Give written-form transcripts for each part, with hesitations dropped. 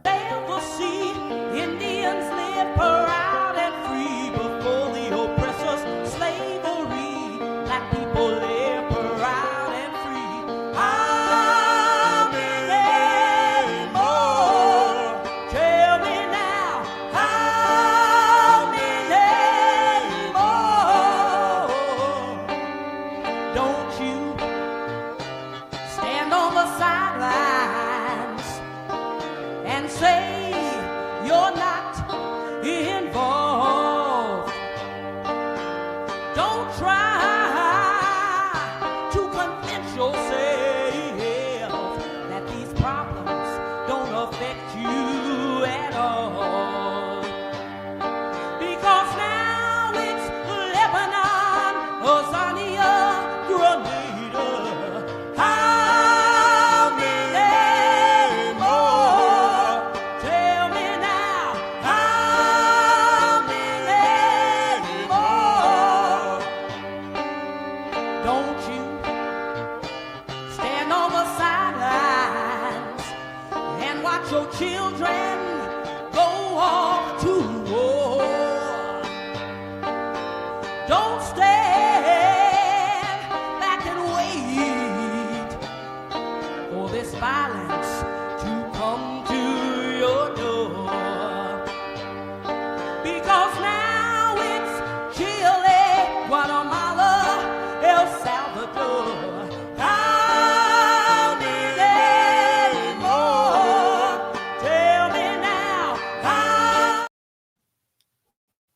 Sailed the sea, Indians lived proud and free before the oppressor's slavery. Black people live proud and free. How many more? Tell me now. How many more? Don't you stand on the sidelines and say you're not involved. Don't try to convince yourself that these problems don't affect you at all. Because now it's Lebanon, Azania, Grenada. How many more? Tell me now. How many more? Don't you stand on the sidelines and watch your children go off to war. Don't stand back and wait for this violence to come to your door. Because now it's Chile, Guatemala, El Salvador. How many more? Tell me now. How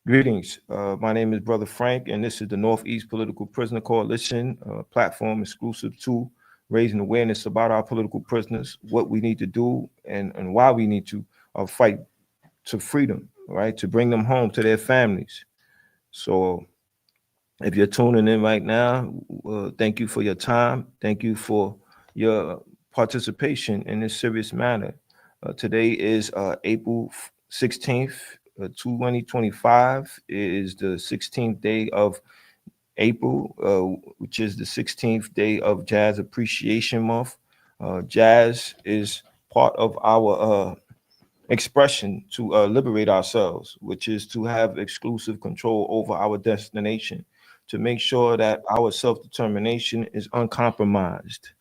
Greetings. My name is Brother Frank, and this is the Northeast Political Prisoner Coalition platform exclusive to raising awareness about our political prisoners, what we need to do, and why we need to fight to freedom, right? To bring them home to their families. So if you're tuning in right now, thank you for your time. Thank you for your participation in this serious matter. Today is April 16th, 2025. It is the 16th day of April, which is the 16th day of Jazz Appreciation Month. Jazz is part of our expression to liberate ourselves, which is to have exclusive control over our destination, to make sure that our self-determination is uncompromised.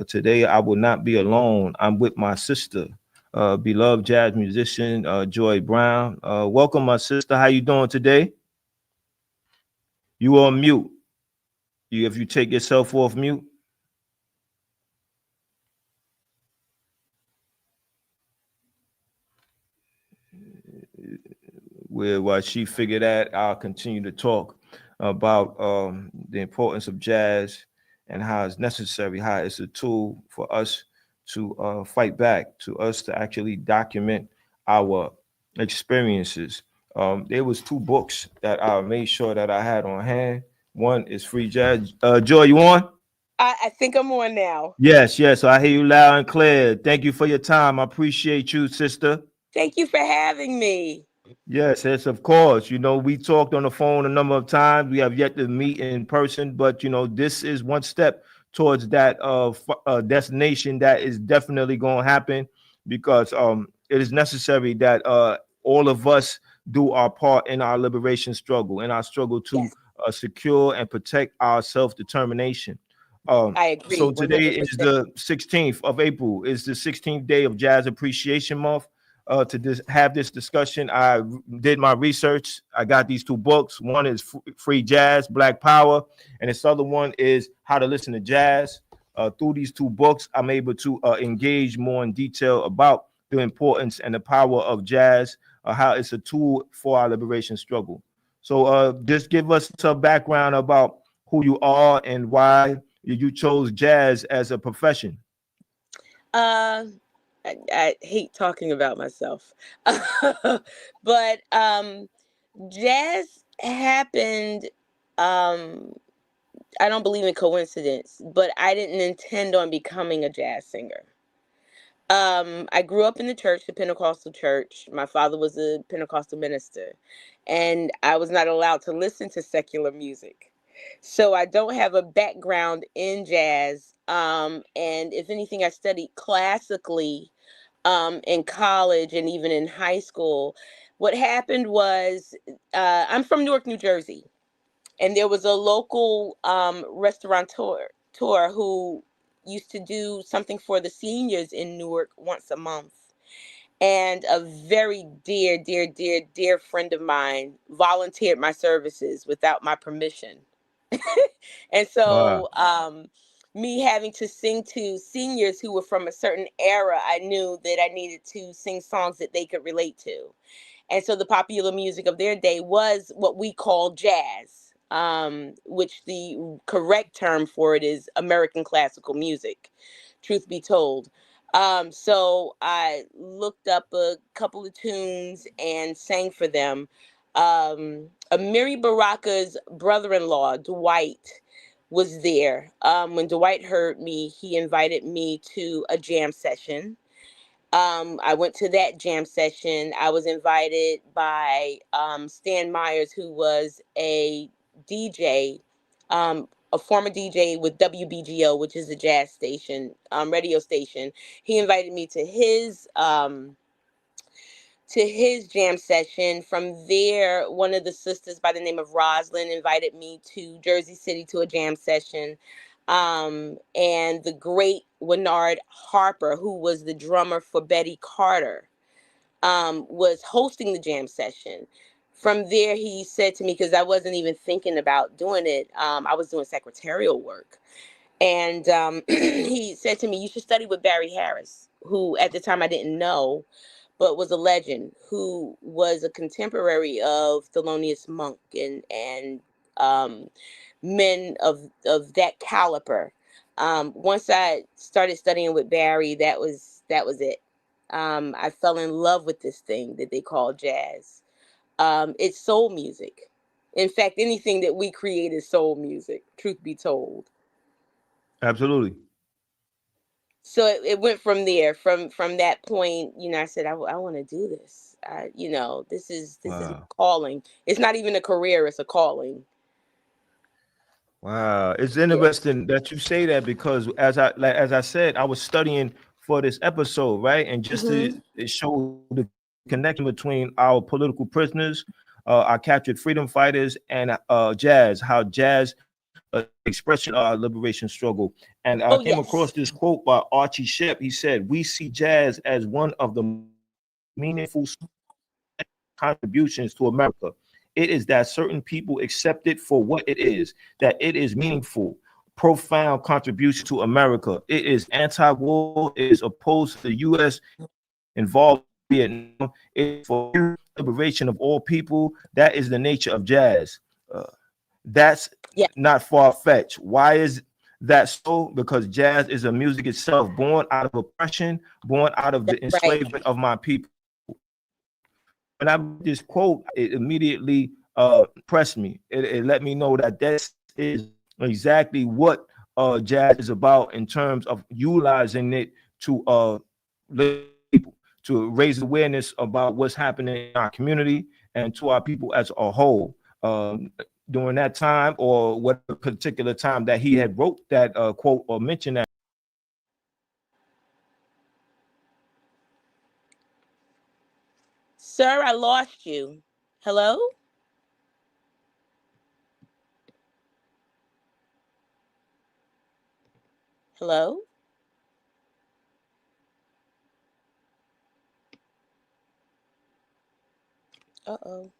Today, I will not be alone. I'm with my sister, beloved jazz musician, Joy Brown. Welcome, my sister. How you doing today? You on mute. If you take yourself off mute. While she figured that, I'll continue to talk about the importance of jazz and how it's necessary, how it's a tool for us to fight back, to us to actually document our experiences. There was two books that I made sure that I had on hand. One is Free Jazz. Joy, you on? I think I'm on now. Yes, yes. So I hear you loud and clear. Thank you for your time. I appreciate you, sister. Thank you for having me. Yes, yes, of course. We talked on the phone a number of times. We have yet to meet in person, but this is one step towards that destination that is definitely going to happen because it is necessary that all of us do our part in our liberation struggle, in our struggle to Yes. Secure and protect our self-determination. I agree. So today is 100%. the 16th of April. Is the 16th day of Jazz Appreciation Month. To have this discussion, I did my research. I got these two books. One is Free Jazz, Black Power, and this other one is How to Listen to Jazz. Through these two books, I'm able to engage more in detail about the importance and the power of jazz, how it's a tool for our liberation struggle. So just give us some background about who you are and why you chose jazz as a profession. I hate talking about myself, but jazz happened. I don't believe in coincidence, but I didn't intend on becoming a jazz singer. I grew up in the church, the Pentecostal church. My father was a Pentecostal minister, and I was not allowed to listen to secular music. So I don't have a background in jazz. And if anything, I studied classically in college and even in high school. What happened was, I'm from Newark, New Jersey, and there was a local restaurateur who used to do something for the seniors in Newark once a month. And a very dear, dear, dear, dear friend of mine volunteered my services without my permission. And Wow. so, me having to sing to seniors who were from a certain era, I knew that I needed to sing songs that they could relate to. And so the popular music of their day was what we call jazz, which the correct term for it is American classical music, truth be told. So I looked up a couple of tunes and sang for them. Amiri Baraka's brother-in-law, Dwight, was there. When Dwight heard me, he invited me to a jam session. I went to that jam session. I was invited by Stan Myers, who was a DJ, a former DJ with WBGO, which is a jazz station, radio station. He invited me to his jam session. From there, one of the sisters by the name of Roslyn invited me to Jersey City to a jam session. And the great Winnard Harper, who was the drummer for Betty Carter, was hosting the jam session. From there, he said to me, because I wasn't even thinking about doing it, I was doing secretarial work. And he said to me, you should study with Barry Harris, who at the time I didn't know, but was a legend, who was a contemporary of Thelonious Monk and men of that caliber. Once I started studying with Barry, that was it. I fell in love with this thing that they call jazz. It's soul music. In fact, anything that we create is soul music, truth be told. Absolutely. So it went from there. From that point, I said, I want to do this. This is my Wow. calling. It's not even a career; it's a calling. Wow. It's Yeah. interesting that you say that because as I said, I was studying for this episode, right? And just to Hmm. show the connection between our political prisoners, our captured freedom fighters, and jazz, how jazz expression of our liberation struggle. And I Oh came across yes. this quote by Archie Shepp. He said, "We see jazz as one of the meaningful contributions to America. It is that certain people accept it for what it is, that it is meaningful, profound contribution to America. It is anti-war, it is opposed to the U.S. involved in Vietnam, it is for liberation of all people. That is the nature of jazz." That's Yeah. not far-fetched. Why is that so? Because jazz is a music itself, born out of oppression, born out of the That's right. enslavement of my people. When I read this quote, it immediately pressed me. It let me know that this is exactly what jazz is about in terms of utilizing it to people, to raise awareness about what's happening in our community and to our people as a whole. During that time, or what particular time that he had wrote that quote or mentioned that. Sir, I lost you. Hello? Hello? Uh-oh.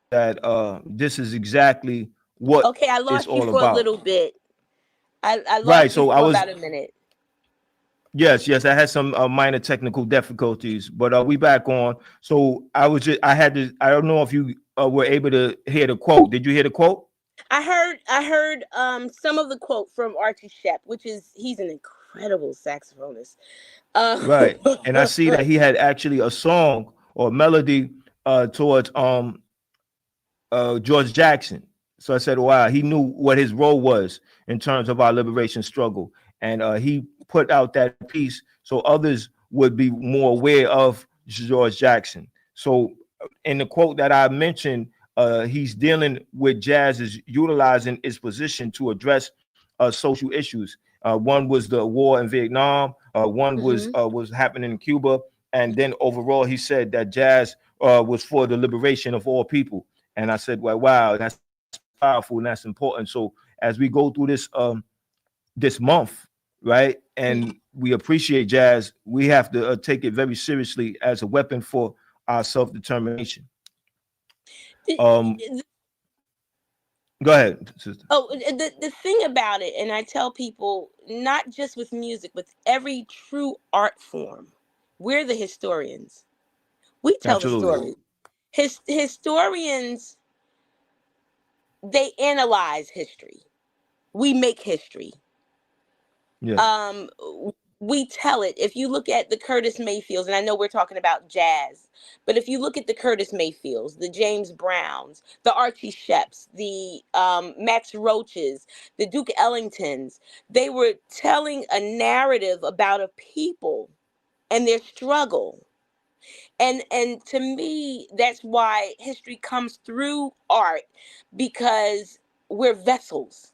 That this is exactly what Okay, I it's lost you all for a about. little bit. I Right. lost you So I for was about a minute. yes, I had some minor technical difficulties, but we back on. So I had to. I don't know if you were able to hear the quote. Did you hear the quote? I heard some of the quote from Archie Shepp, which is he's an incredible saxophonist. Uh, Right. And I see that he had actually a song or melody towards George Jackson. So I said, wow, he knew what his role was in terms of our liberation struggle. And he put out that piece so others would be more aware of George Jackson. So in the quote that I mentioned, he's dealing with jazz is utilizing its position to address social issues. One was the war in Vietnam. One was happening in Cuba. And then overall, he said that jazz was for the liberation of all people. And I said, well, wow, that's powerful and that's important. So as we go through this month, right, and we appreciate jazz, we have to take it very seriously as a weapon for our self-determination. Go ahead, sister. Oh, the thing about it, and I tell people, not just with music, with every true art form, we're the historians. We tell Absolutely. the story. Historians, they analyze history. We make history. Yeah. We tell it. If you look at the Curtis Mayfields, and I know we're talking about jazz, but if you look at the Curtis Mayfields, the James Browns, the Archie Sheps, the Max Roaches, the Duke Ellingtons, they were telling a narrative about a people and their struggle. And to me, that's why history comes through art, because we're vessels.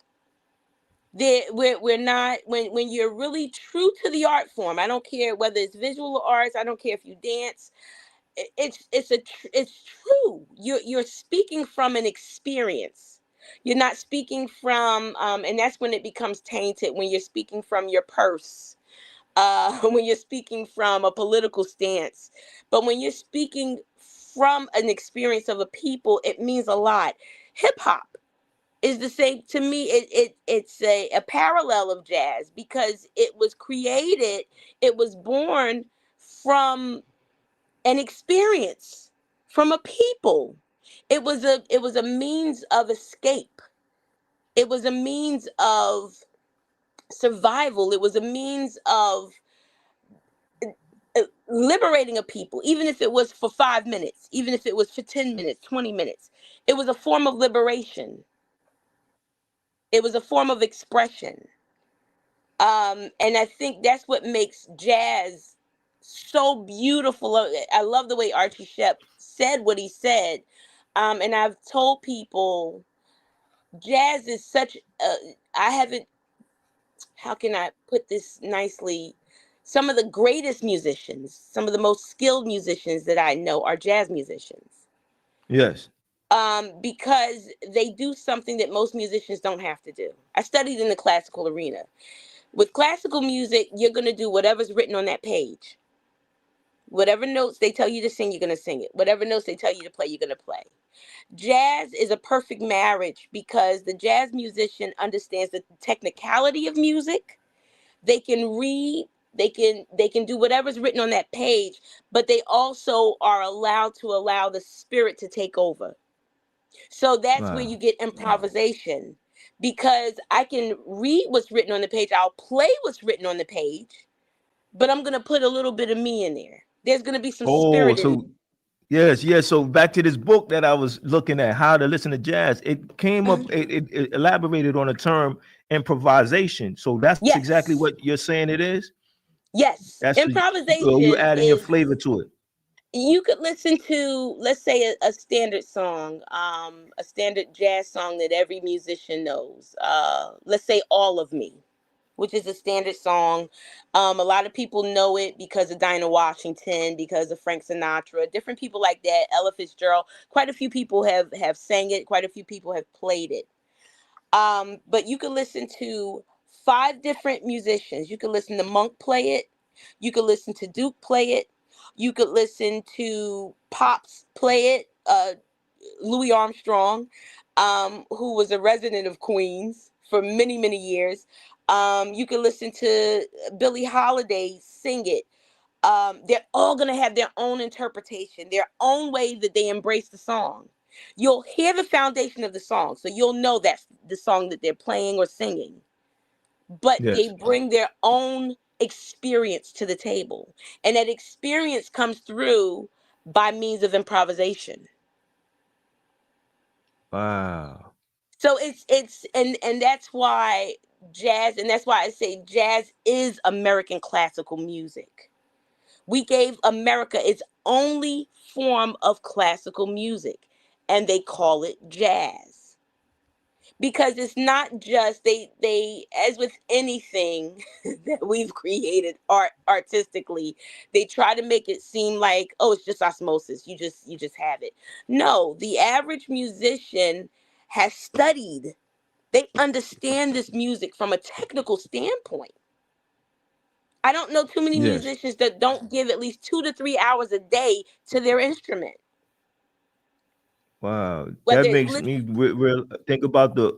We're not, when you're really true to the art form. I don't care whether it's visual arts. I don't care if you dance. It's true. You're speaking from an experience. You're not speaking from and that's when it becomes tainted, when you're speaking from your purse, when you're speaking from a political stance. But when you're speaking from an experience of a people, it means a lot. Hip hop is the same to me. It's a parallel of jazz, because it was created, it was born from an experience, from a people. It was a means of escape. It was a means of survival. It was a means of liberating a people, even if it was for 5 minutes, even if it was for 10 minutes, 20 minutes. It was a form of liberation. It was a form of expression. And I think that's what makes jazz so beautiful. I love the way Archie Shepp said what he said. And I've told people, jazz is such a, I haven't, how can I put this nicely? Some of the greatest musicians, some of the most skilled musicians that I know are jazz musicians. Yes. Because they do something that most musicians don't have to do. I studied in the classical arena. With classical music, you're going to do whatever's written on that page. Whatever notes they tell you to sing, you're going to sing it. Whatever notes they tell you to play, you're going to play. Jazz is a perfect marriage, because the jazz musician understands the technicality of music. They can read, they can do whatever's written on that page, but they also are allowed to allow the spirit to take over. So that's where you get improvisation, because I can read what's written on the page. I'll play what's written on the page, but I'm going to put a little bit of me in there. There's going to be some spirit in it. Yes. So back to this book that I was looking at, How to Listen to Jazz. It came up, it elaborated on the term improvisation. So that's exactly what you're saying it is? Yes. That's Improvisation you adding your is, flavor to it. you could listen to, let's say, a standard song, a standard jazz song that every musician knows. Let's say All of Me, which is a standard song. A lot of people know it because of Dinah Washington, because of Frank Sinatra, different people like that, Ella Fitzgerald. Quite a few people have sang it. Quite a few people have played it. But you can listen to 5 different musicians. You can listen to Monk play it. You can listen to Duke play it. You could listen to Pops play it. Louis Armstrong, who was a resident of Queens for many, many years. You can listen to Billie Holiday sing it. They're all going to have their own interpretation, their own way that they embrace the song. You'll hear the foundation of the song, so you'll know that's the song that they're playing or singing. But they bring their own experience to the table. And that experience comes through by means of improvisation. Wow. So it's and that's why jazz, and that's why I say jazz is American classical music. We gave America its only form of classical music, and they call it jazz. because it's not just they as with anything that we've created artistically, they try to make it seem like, oh, it's just osmosis, you just have it. No, the average musician has studied. They understand this music from a technical standpoint. I don't know too many Yes. musicians that don't give at least 2 to 3 hours a day to their instrument, Wow. whether That it's makes me think about the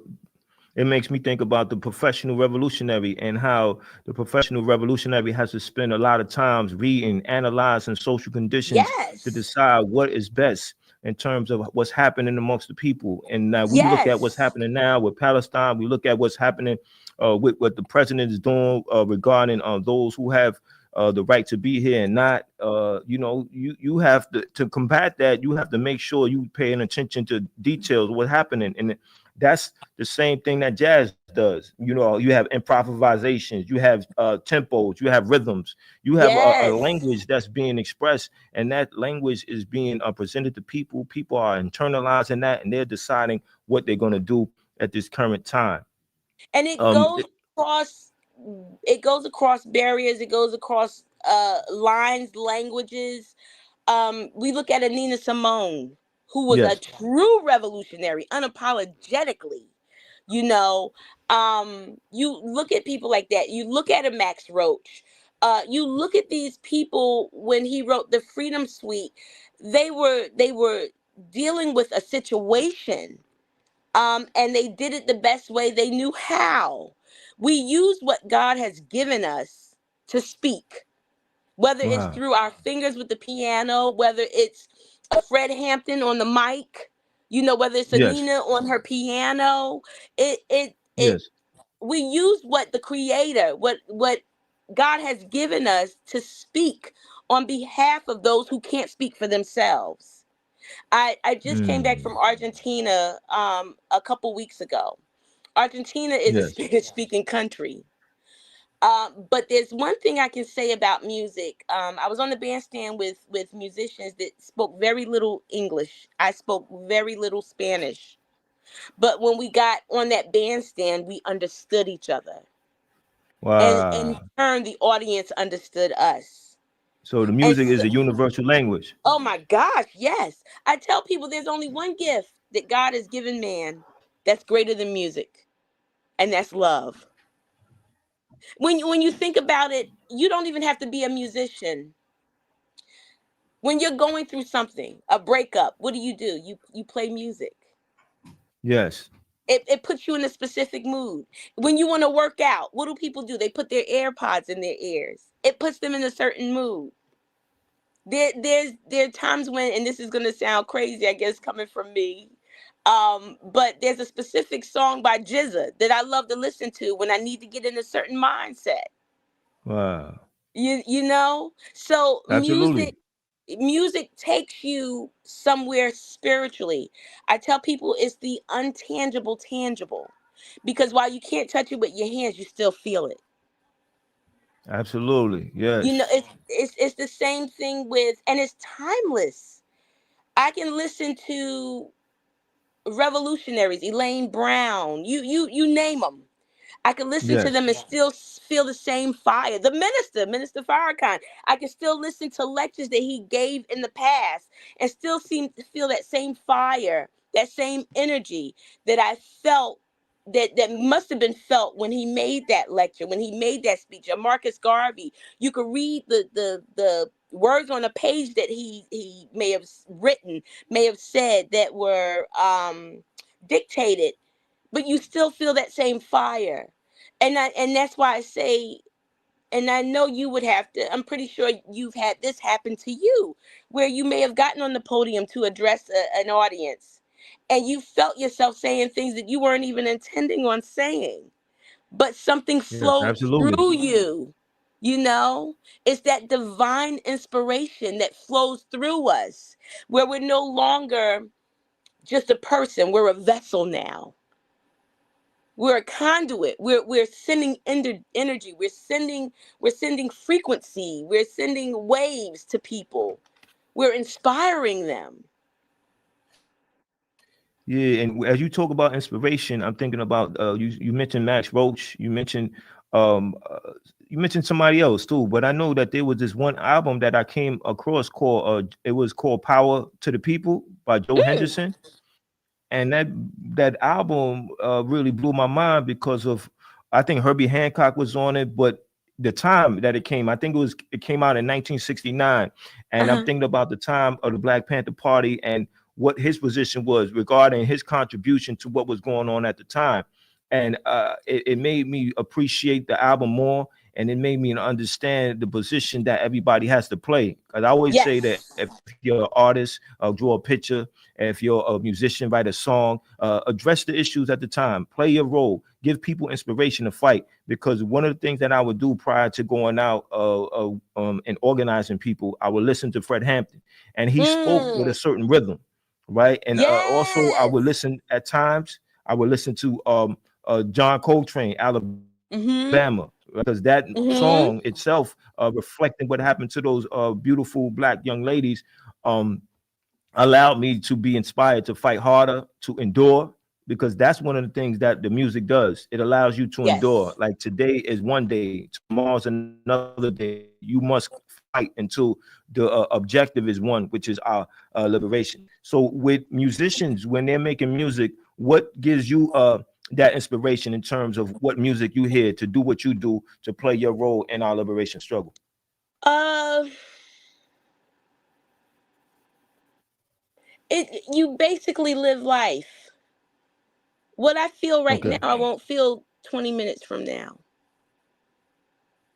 it makes me think about the professional revolutionary and how the professional revolutionary has to spend a lot of times reading, analyzing social conditions to yes, decide what is best in terms of what's happening amongst the people. And now we look at what's yes, happening now with Palestine. We look at what's happening with what the president is doing regarding those who have the right to be here and not. You have to combat that. You have to make sure you paying attention to details of what's happening, and that's the same thing that jazz does. You have improvisations, you have tempos, you have rhythms, you have a yes. language that's being expressed, and that language is being presented to people. People are internalizing that, and they're deciding what they're going to do at this current time. And it Um, goes across, it goes across barriers, it goes across lines, languages. We look at a Nina Simone, who was a yes, true revolutionary, unapologetically. You know, you look at people like that. You look at a Max Roach. You look at these people when he wrote the Freedom Suite. They were dealing with a situation, and they did it the best way they knew how. We use what God has given us to speak, whether it's wow, through our fingers with the piano, whether it's a Fred Hampton on the mic, whether it's a yes, Nina on her piano. It yes. We use what the creator, what God has given us to speak on behalf of those who can't speak for themselves. I just came back Mm, from Argentina a couple weeks ago. Argentina is a yes, Spanish speaking country. But there's one thing I can say about music. I was on the bandstand with musicians that spoke very little English. I spoke very little Spanish. But when we got on that bandstand, we understood each other. And in wow. turn, the audience understood us. So the And music so, is a universal language. oh my gosh, yes. I tell people there's only one gift that God has given man that's greater than music, and that's love. When you think about it, you don't even have to be a musician. When you're going through something, a breakup, what do? You play music. Yes, It puts you in a specific mood. When you want to work out, what do people do? They put their AirPods in their ears. It puts them in a certain mood. There are times when, and this is gonna sound crazy, I guess, coming from me. But there's a specific song by Jizza that I love to listen to when I need to get in a certain mindset. wow, So absolutely. music takes you somewhere spiritually. I tell people it's the untangible tangible, because while you can't touch it with your hands, you still feel it. Absolutely. Yes. It's the same thing with, and it's timeless. I can listen to revolutionaries, Elaine Brown, you name them. I can listen to Yes. them and still feel the same fire. The Minister Farrakhan, I can still listen to lectures that he gave in the past and still seem to feel that same fire, that same energy that I felt, that must have been felt when he made that lecture, when he made that speech. Or Marcus Garvey, you could read the words on a page that he may have written, may have said, that were dictated, but you still feel that same fire. And that's why I say, and I know you would have to, I'm pretty sure you've had this happen to you, where you may have gotten on the podium to address an audience, and you felt yourself saying things that you weren't even intending on saying, but something Yes. flowed Absolutely. through you. you know it's that divine inspiration that flows through us, where we're no longer just a person, we're a vessel now. We're a conduit. We're sending energy. We're sending frequency. We're sending waves to people. We're inspiring them. Yeah, and as you talk about inspiration, I'm thinking about you mentioned Max Roach, um you mentioned somebody else too, but I know that there was this one album that I came across called it was called Power to the People by Joe Mm, Henderson. And that album really blew my mind because of, I think Herbie Hancock was on it, but the time that it came, I think it came out in 1969, and I'm uh-huh. thinking about the time of the Black Panther Party and what his position was regarding his contribution to what was going on at the time, and it made me appreciate the album more, and it made me understand the position that everybody has to play. Because I always say that Yes. if you're an artist, draw a picture. If you're a musician, write a song, address the issues at the time, play your role, give people inspiration to fight. Because one of the things that I would do prior to going out and organizing people, I would listen to Fred Hampton, and he spoke with Mm, a certain rhythm, right? And also, I would yes. listen at times. I would listen to John Coltrane, Alabama, Mm-hmm. because that song Mm-hmm. itself, reflecting what happened to those beautiful Black young ladies. Um, Allowed me to be inspired to fight harder, to endure, because that's one of the things that the music does. It allows you to endure. Yes. Like today is one day, tomorrow's another day. You must fight until the objective is one, which is our liberation. So with musicians, when they're making music, what gives you that inspiration in terms of what music you hear to do what you do to play your role in our liberation struggle? Uh, you basically live life. What I feel right now, Okay. I won't feel 20 minutes from now.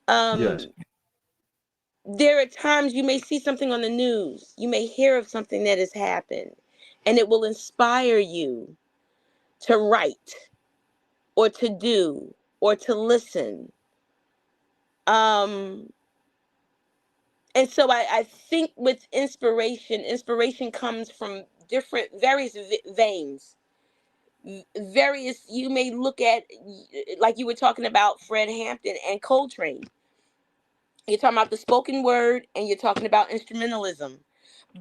Yes. Um, there are times you may see something on the news, you may hear of something that has happened, and it will inspire you to write or to do or to listen. Um, and so I think with inspiration, inspiration comes from different, various veins. Various, you may look at, like you were talking about Fred Hampton and Coltrane. You're talking about the spoken word and you're talking about instrumentalism,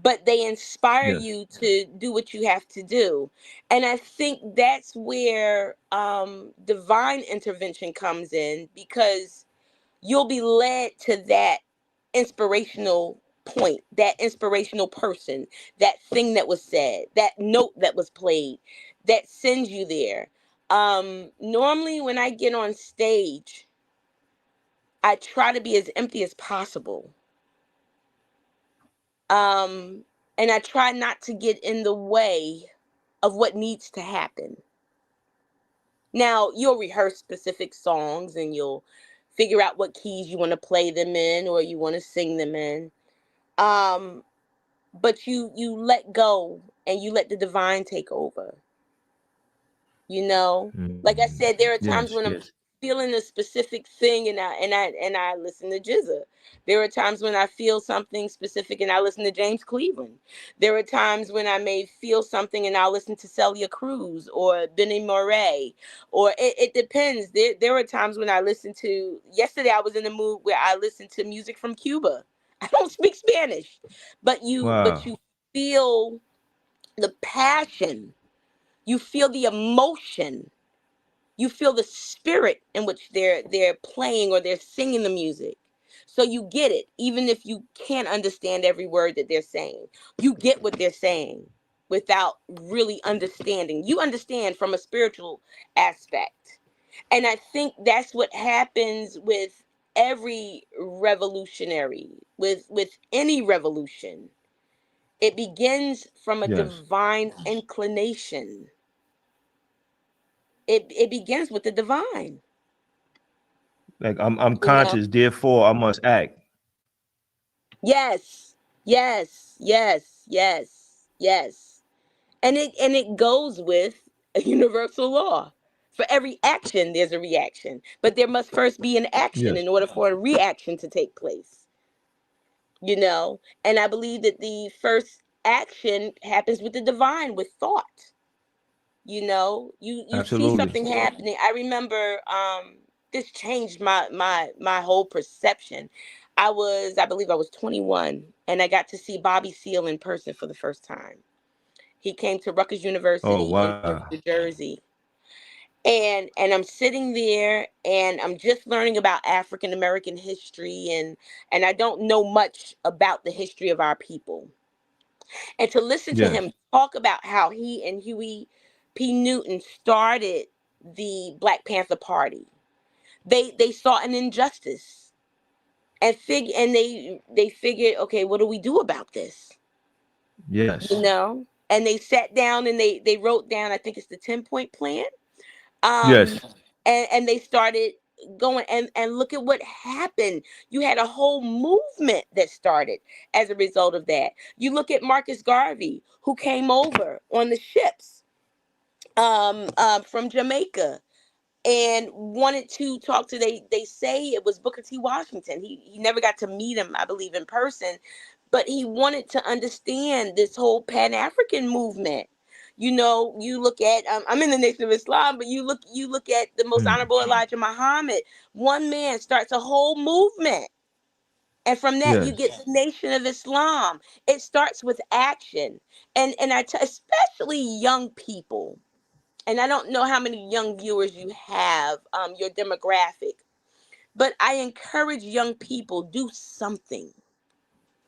but they inspire Yes. you to do what you have to do. And I think that's where divine intervention comes in, because you'll be led to that inspirational point, that inspirational person, that thing that was said, that note that was played, that sends you there. Normally when I get on stage, I try to be as empty as possible. Um, and I try not to get in the way of what needs to happen. Now, you'll rehearse specific songs and you'll figure out what keys you want to play them in or you want to sing them in. Um, but you let go and you let the divine take over. You know, like I said, there are Yes. times when I'm feeling a specific thing and I listen to Jizza. There are times when I feel something specific and I listen to James Cleveland. There are times when I may feel something and I'll listen to Celia Cruz or Benny Moré, or it depends. There are times when I listen to, yesterday I was in a mood where I listened to music from Cuba. I don't speak Spanish, but Wow. you feel the passion, you feel the emotion, you feel the spirit in which they're playing or they're singing the music. So you get it, even if you can't understand every word that they're saying. You get what they're saying without really understanding. You understand from a spiritual aspect. And I think that's what happens with every revolutionary, with any revolution. It begins from a Yes. divine inclination. It begins with the divine. Like I'm You know. conscious, therefore I must act. Yes, yes, yes, yes, yes. And it goes with a universal law. For every action, there's a reaction, but there must first be an action Yes. in order for a reaction to take place. You know, and I believe that the first action happens with the divine, with thought. You know, you see Absolutely. something happening. I remember this changed my whole perception. I believe I was 21 and I got to see Bobby Seale in person for the first time. He came to Rutgers Oh, University in Newark, wow. New Jersey. And I'm sitting there and I'm just learning about African American history, and I don't know much about the history of our people. And to listen to Yes. him talk about how he and Huey P. Newton started the Black Panther Party. They saw an injustice and they figured, okay, what do we do about this? You Yes. know? And they sat down and they wrote down, I think it's the 10-point plan. Um Yes. and they started going, and look at what happened. You had a whole movement that started as a result of that. You look at Marcus Garvey, who came over on the ships from Jamaica and wanted to talk to, they say it was Booker T. Washington. He never got to meet him, I believe, in person, but he wanted to understand this whole Pan-African movement. You know, you look at I'm in the Nation of Islam, but you look at the Most Mm. Honorable Elijah Muhammad. One man starts a whole movement. And from that, you Yes. get the Nation of Islam. It starts with action, and especially young people, and I don't know how many young viewers you have, your demographic, but I encourage young people, do something.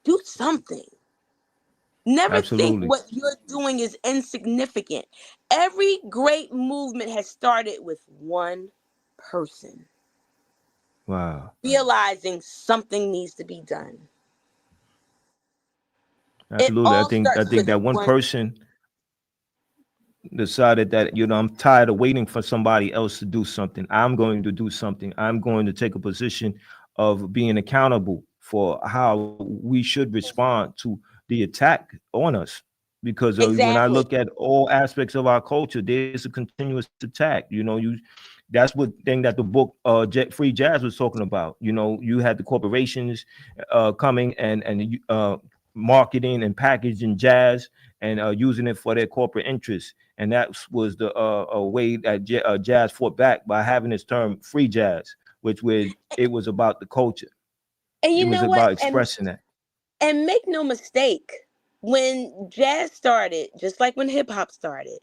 Do something. Never think Absolutely. what you're doing is insignificant. Every great movement has started with one person Wow. realizing something needs to be done. It Absolutely. I all think I starts think with that one one. person decided that, I'm tired of waiting for somebody else to do something. I'm going to do something. I'm going to take a position of being accountable for how we should respond to the attack on us. Because when I Exactly. look at all aspects of our culture, there's a continuous attack. That's what thing that the book Free Jazz was talking about. You had the corporations coming and marketing and packaging jazz and using it for their corporate interests. And that was the a way that jazz fought back by having this term free jazz, which it was about the culture. And It you was know what? about expressing that. And make no mistake, when jazz started, just like when hip hop started,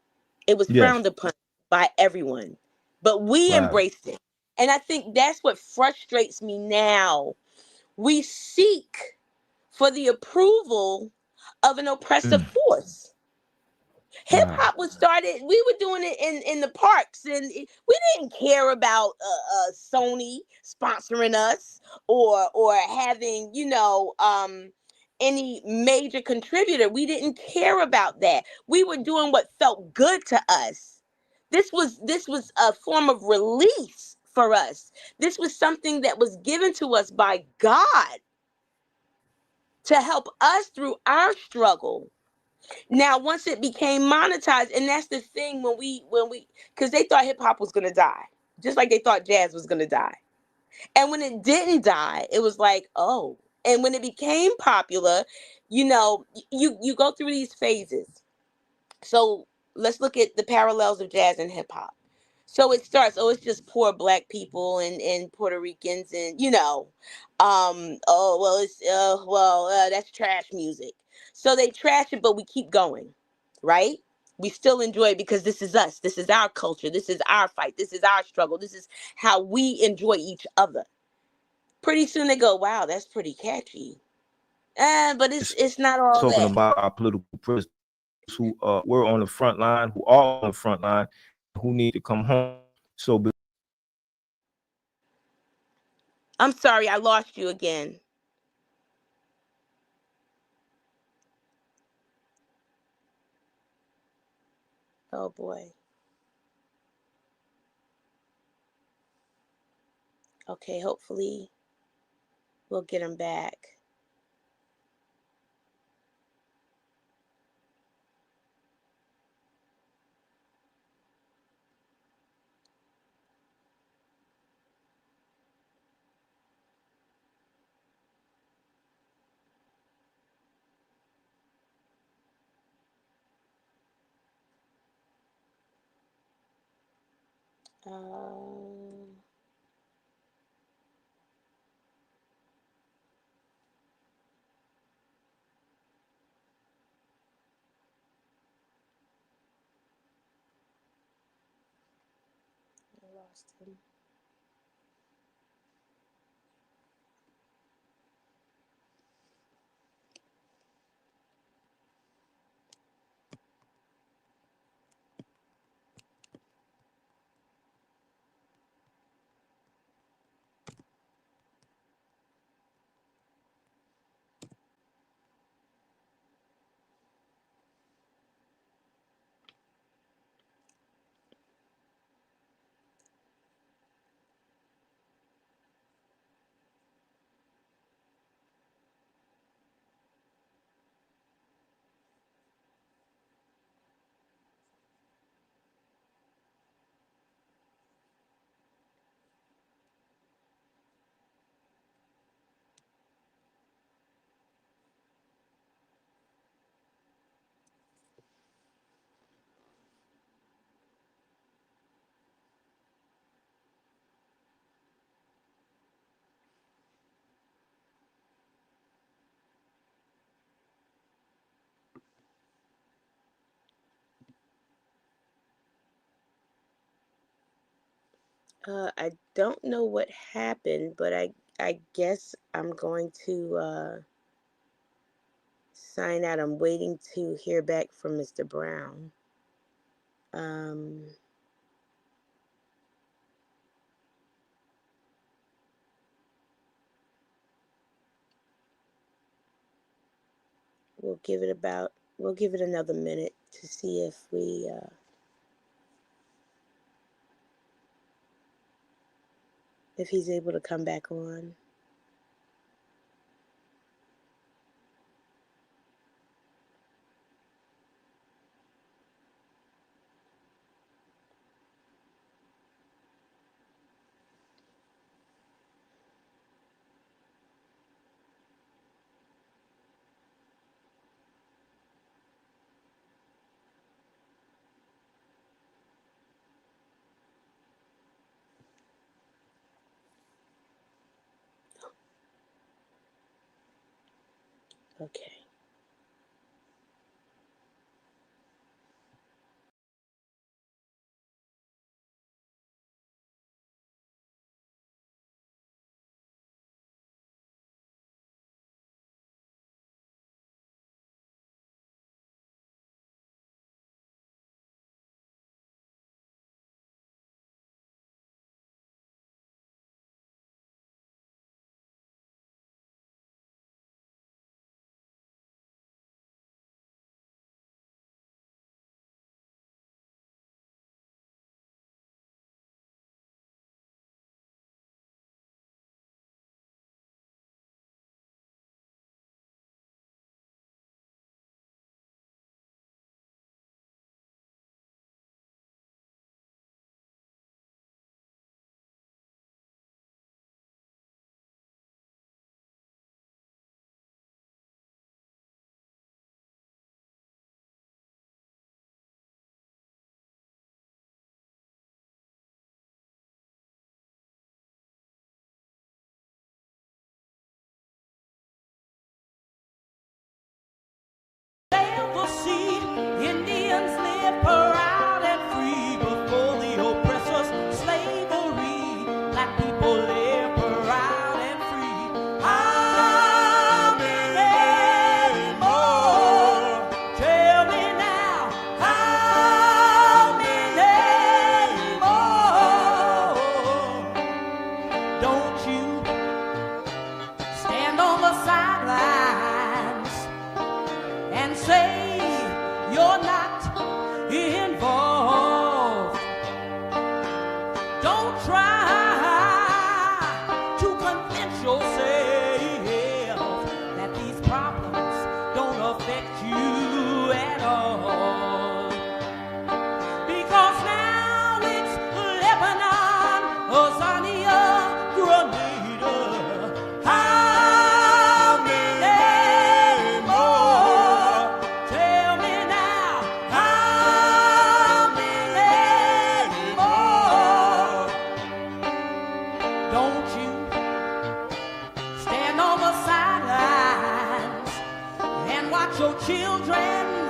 it was Yes. frowned upon by everyone. But we Wow. embraced it. And I think that's what frustrates me now. We seek for the approval of an oppressive Mm. force. Hip Wow. hop was started, we were doing it in the parks, and we didn't care about Sony sponsoring us, or having, any major contributor. We didn't care about that. We were doing what felt good to us. This was a form of release for us. This was something that was given to us by God to help us through our struggle. Now, once it became monetized, and that's the thing, when we because they thought hip hop was gonna die, just like they thought jazz was gonna die. And when it didn't die, it was like, oh. And when it became popular, you go through these phases. So let's look at the parallels of jazz and hip hop. So it starts, oh, it's just poor black people and Puerto Ricans, and oh well, that's trash music. So they trash it, but we keep going, right? We still enjoy it because this is us. This is our culture. This is our fight. This is our struggle. This is how we enjoy each other. Pretty soon they go, wow, that's pretty catchy. But it's It's it's not all talking that. about our political prisoners who were on the front line, who are on the front line, who need to come home. So I'm sorry, I lost you again. Oh boy. Okay, hopefully we'll get him back. Um, lost him. I don't know what happened, but I guess I'm going to sign out. I'm waiting to hear back from Mr. Brown. We'll give it another minute to see if he's able to come back on. Okay. Ever see Indians live proud and free before the oppressor's slavery? Black people live proud and free. How many more? Tell me now. How many more? Don't you stand on the sidelines and say you're not involved. Don't try to convince yourself that these problems don't affect you at all. Because now it's Lebanon, Azania, Grenada. How many more? Tell me now. How many more? Don't you stand on the sidelines and watch your children